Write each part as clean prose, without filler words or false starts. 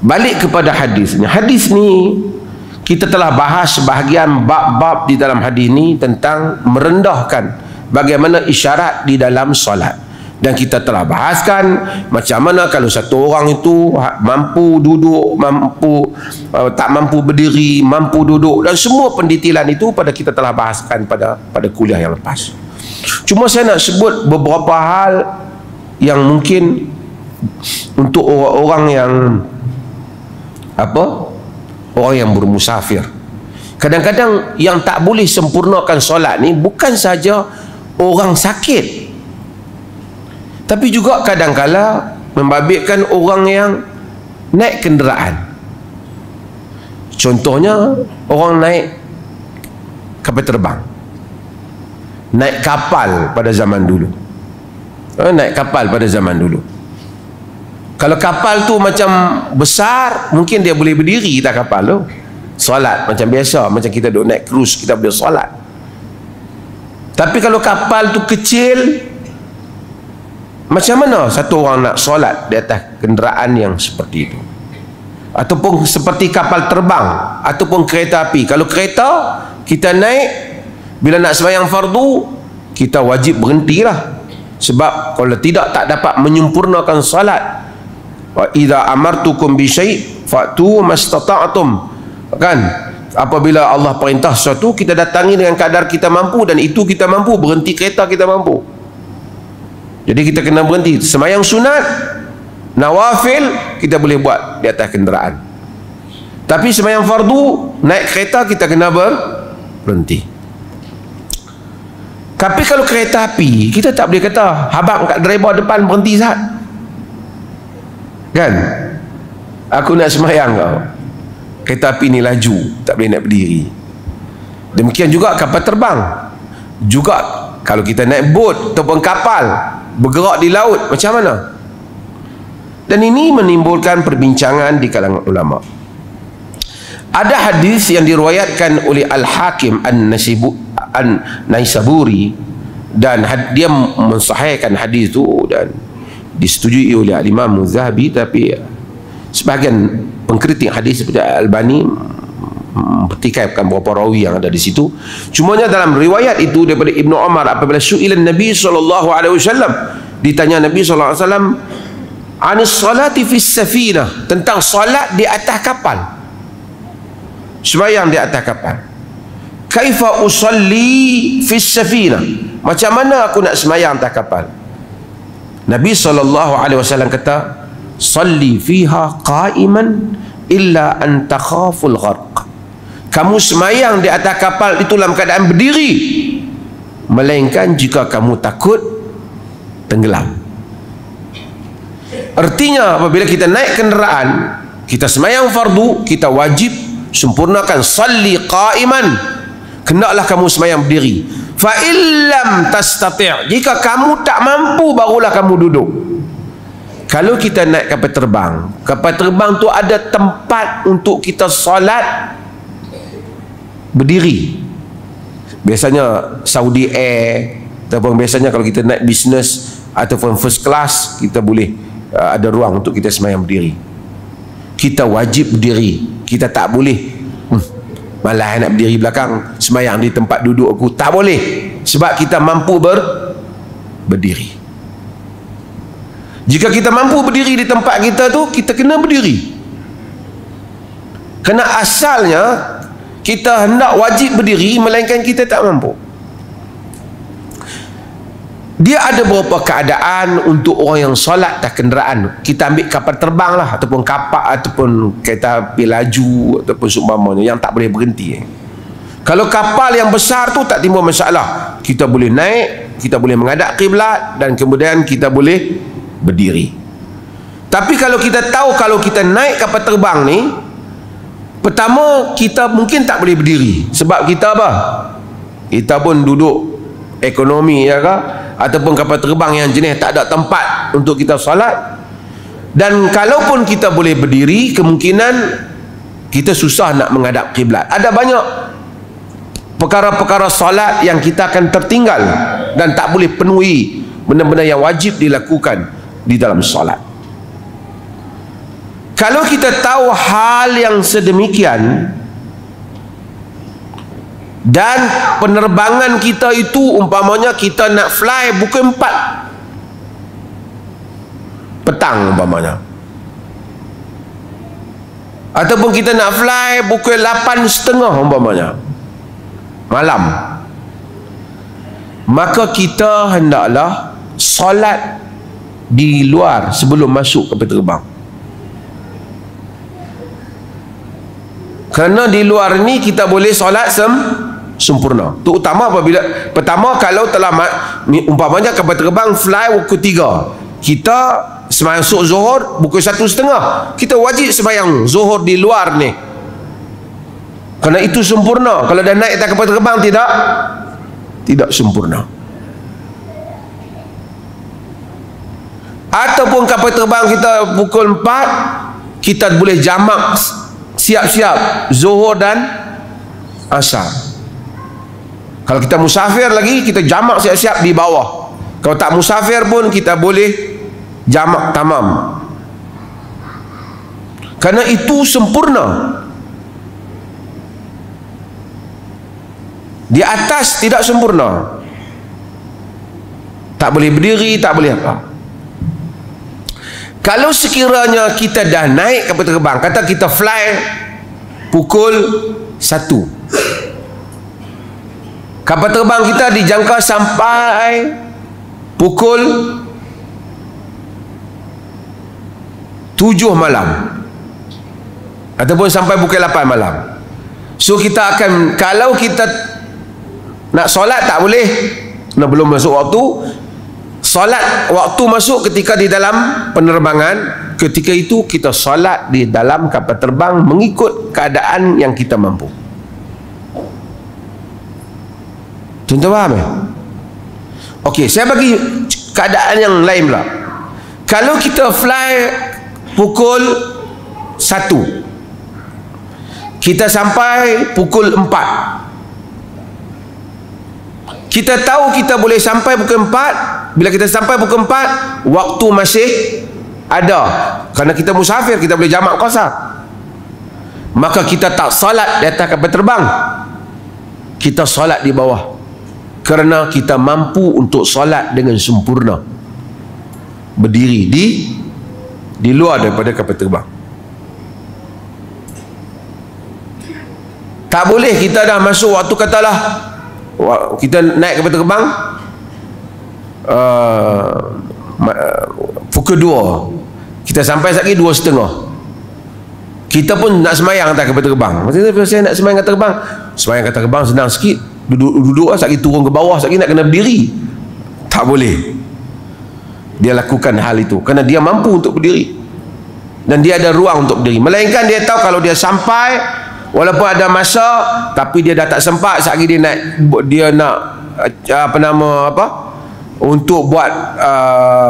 Balik kepada hadis ni. Hadis ni kita telah bahas sebahagian bab-bab di dalam hadis ni tentang merendahkan bagaimana isyarat di dalam solat. Dan kita telah bahaskan macam mana kalau satu orang itu mampu duduk, tak mampu berdiri, mampu duduk, dan semua pendetailan itu kita telah bahaskan pada kuliah yang lepas. Cuma saya nak sebut beberapa hal yang mungkin untuk orang-orang yang orang yang bermusafir. Kadang-kadang yang tak boleh sempurnakan solat ni bukan saja orang sakit, tapi juga kadang-kala membabitkan orang yang naik kenderaan. Contohnya orang naik kapal terbang, naik kapal pada zaman dulu. Naik kapal pada zaman dulu. Kalau kapal tu macam besar, mungkin dia boleh berdiri tak kapal tu. Solat macam biasa, macam kita duduk naik cruise, kita boleh solat. Tapi kalau kapal tu kecil, macam mana satu orang nak solat di atas kenderaan yang seperti itu? Ataupun seperti kapal terbang, ataupun kereta api. Kalau kereta, kita naik, bila nak sembahyang fardu, kita wajib berhentilah. Sebab kalau tidak, tak dapat menyempurnakan solat. Wa idza amartukum bi syai' fa'tu mastata'tum. Kan? Apabila Allah perintah sesuatu, kita datangi dengan kadar kita mampu, dan itu kita mampu. Berhenti kereta kita mampu. Jadi kita kena berhenti. Sembahyang sunat, nawafil kita boleh buat di atas kenderaan. Tapi sembahyang fardu, naik kereta, kita kena berhenti. Tapi kalau kereta api, kita tak boleh kata habang kat driver depan berhenti saat. Kan? Aku nak sembahyang kau. Kereta api ni laju, tak boleh nak berdiri. Demikian juga kapal terbang. Juga kalau kita naik bot ataupun kapal bergerak di laut, macam mana? Dan ini menimbulkan perbincangan di kalangan ulama. Ada hadis yang diriwayatkan oleh Al-Hakim An-Naisaburi, dan dia mensahihkan hadis itu dan disetujui oleh Imam Zahabi, tapi sebahagian pengkritik hadis seperti Al-Albani mempertikaikan beberapa rawi yang ada di situ. Cumanya dalam riwayat itu daripada Ibnu Umar, apabila su'ilan Nabi SAW, ditanya Nabi SAW anis salati fis safinah, tentang salat di atas kapal, sembahyang di atas kapal. Kaifa usalli fis safinah, macam mana aku nak sembahyang atas kapal? Nabi SAW kata, salli fiha qa'iman illa an takhaful gharq. Kamu sembahyang di atas kapal itu dalam keadaan berdiri, melainkan jika kamu takut tenggelam. Artinya apabila kita naik kenderaan, kita sembahyang fardu, kita wajib sempurnakan salli qa'iman, hendaklah kamu sembahyang berdiri. Fa illam tastati', jika kamu tak mampu, barulah kamu duduk. Kalau kita naik kapal terbang tu ada tempat untuk kita solat berdiri. Biasanya Saudi Air, ataupun biasanya kalau kita naik bisnes ataupun first class, kita boleh ada ruang untuk kita sembahyang berdiri. Kita wajib berdiri. Kita tak boleh malah nak berdiri belakang, sembahyang di tempat duduk aku. Tak boleh. Sebab kita mampu berdiri. Jika kita mampu berdiri di tempat kita tu, kita kena berdiri. Kerana asalnya kita hendak wajib berdiri, melainkan kita tak mampu. Dia ada beberapa keadaan untuk orang yang solat atas kenderaan. Kita ambil kapal terbang lah, ataupun kapal, ataupun kereta api laju, ataupun seumpamanya yang tak boleh berhenti. Kalau kapal yang besar tu tak timbul masalah. Kita boleh naik, kita boleh menghadap kiblat, dan kemudian kita boleh berdiri. Tapi kalau kita tahu, kalau kita naik kapal terbang ni, pertama kita mungkin tak boleh berdiri. Sebab kita apa? Kita pun duduk ekonomi, ya kah? Ataupun kapal terbang yang jenis tak ada tempat untuk kita salat. Dan kalaupun kita boleh berdiri, kemungkinan kita susah nak menghadap kiblat. Ada banyak perkara-perkara salat yang kita akan tertinggal dan tak boleh penuhi benda-benda yang wajib dilakukan di dalam salat. Kalau kita tahu hal yang sedemikian, dan penerbangan kita itu umpamanya kita nak fly pukul 4 petang umpamanya, ataupun kita nak fly pukul 8.30 umpamanya malam, maka kita hendaklah solat di luar sebelum masuk kapal terbang. Kerana di luar ni kita boleh solat sempurna. Terutama apabila pertama, kalau telah umpamanya kapal terbang fly pukul 3, kita masuk zuhur pukul 1.30, kita wajib sembahyang zuhur di luar ni, kerana itu sempurna. Kalau dah naik atas kapal terbang tidak sempurna. Ataupun kapal terbang kita pukul 4, kita boleh jamak siap-siap zuhur dan asar. Kalau kita musafir lagi, kita jamak siap-siap di bawah. Kalau tak musafir pun kita boleh jamak tamam, kerana itu sempurna. Di atas tidak sempurna, tak boleh berdiri, tak boleh apa. Kalau sekiranya kita dah naik kapal terbang, kata kita fly pukul 1, kapal terbang kita dijangka sampai pukul 7 malam, ataupun sampai pukul 8 malam. So kita akan, kalau kita nak solat tak boleh, nak belum masuk waktu. Solat waktu masuk ketika di dalam penerbangan. Ketika itu kita solat di dalam kapal terbang mengikut keadaan yang kita mampu. Tuan-tuan faham ya? Okey, saya bagi keadaan yang lain pula. Kalau kita fly pukul 1, kita sampai pukul 4, kita tahu kita boleh sampai pukul 4. Bila kita sampai pukul 4, waktu masih ada, kerana kita musafir, kita boleh jamak qasar. Maka kita tak solat di atas kapal terbang, kita solat di bawah, kerana kita mampu untuk solat dengan sempurna, berdiri di luar daripada kapal terbang. Tak boleh kita dah masuk waktu, katalah kita naik kapal terbang pukul 2, kita sampai lagi 2.30, kita pun nak semayang atas kapal terbang. Maksudnya saya nak semayang kapal terbang, semayang kapal terbang senang sikit, duduk lagi turun ke bawah, lagi nak kena berdiri. Tak boleh dia lakukan hal itu, kerana dia mampu untuk berdiri dan dia ada ruang untuk berdiri. Melainkan dia tahu kalau dia sampai, walaupun ada masa, tapi dia dah tak sempat, sekali dia nak untuk buat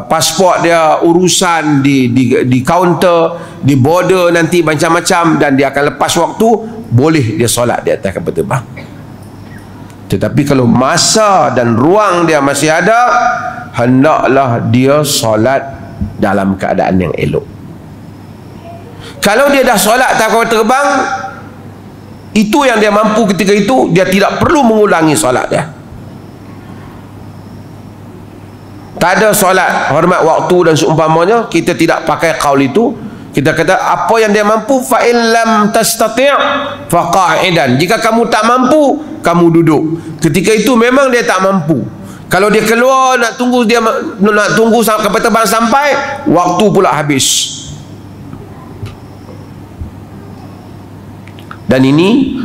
pasport dia, urusan di kaunter, di border nanti macam-macam, dan dia akan lepas waktu, boleh dia solat di atas kapal terbang. Tetapi kalau masa dan ruang dia masih ada, hendaklah dia solat dalam keadaan yang elok. Kalau dia dah solat atas kapal terbang, itu yang dia mampu ketika itu, dia tidak perlu mengulangi solat dia. Tak ada solat hormat waktu dan seumpamanya, kita tidak pakai qaul itu. Kita kata apa yang dia mampu, fa in lam tastati' fa qa'idan. Jika kamu tak mampu, kamu duduk. Ketika itu memang dia tak mampu. Kalau dia keluar nak tunggu kapal terbang sampai, waktu pula habis. Dan ini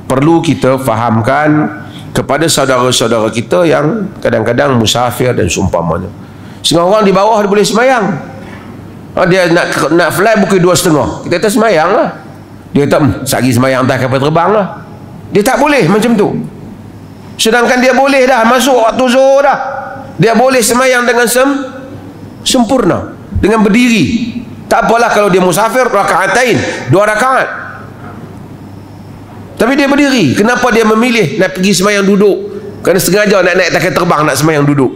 perlu kita fahamkan kepada saudara-saudara kita yang kadang-kadang musafir dan seumpamanya. Setengah orang di bawah dia boleh semayang, dia nak fly pukul 2.30, kita kata semayang lah. Dia kata sehari semayang atas kapal terbang lah. Dia tak boleh macam tu. Sedangkan dia boleh dah masuk waktu zuhur dah, dia boleh semayang dengan sempurna, dengan berdiri. Tak apalah kalau dia musafir, rakaatain, 2 rakaat, tapi dia berdiri. Kenapa dia memilih nak pergi semayang duduk? Kerana sengaja nak naik kapal terbang, nak semayang duduk,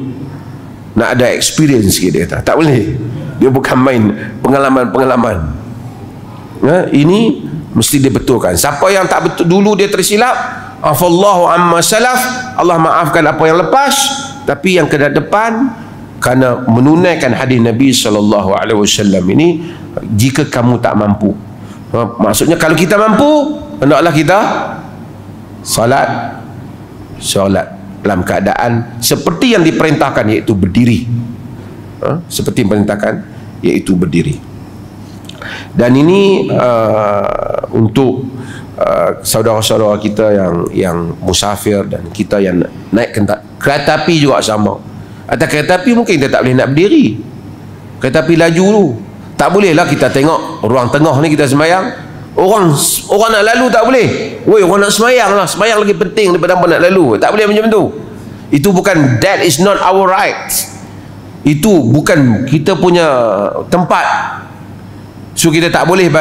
nak ada experience sikit. Dia kata tak boleh. Dia bukan main pengalaman-pengalaman. Ini mesti dibetulkan. Siapa yang tak betul dulu dia tersilap, afallahu amma salaf, Allah maafkan apa yang lepas. Tapi yang ke depan, kerana menunaikan hadis Nabi SAW ini, jika kamu tak mampu, maksudnya kalau kita mampu, hendaklah kita solat dalam keadaan seperti yang diperintahkan, iaitu berdiri. Seperti yang diperintahkan, iaitu berdiri. Dan ini untuk saudara-saudara kita yang musafir, dan kita yang naik kereta api juga sama. Atas kereta api mungkin kita tak boleh nak berdiri, kereta api laju dulu. Tak bolehlah kita tengok ruang tengah ni kita sembahyang, orang nak lalu tak boleh. Woi, orang nak sembahyang lah, sembahyang lagi penting daripada apa nak lalu. Tak boleh macam tu. Itu bukan, that is not our right. Itu bukan kita punya tempat. So kita tak boleh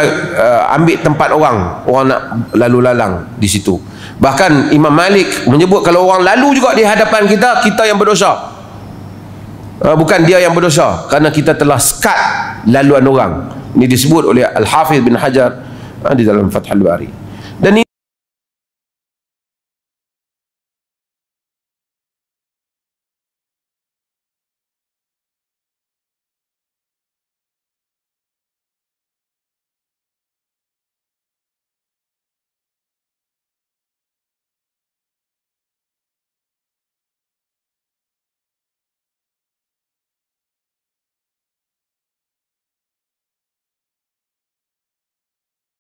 ambil tempat orang nak lalu lalang di situ. Bahkan Imam Malik menyebut kalau orang lalu juga di hadapan kita, kita yang berdosa. Bukan dia yang berdosa, kerana kita telah sekat laluan orang. Ini disebut oleh Al-Hafiz bin Hajar di dalam Fathul Bari. Dan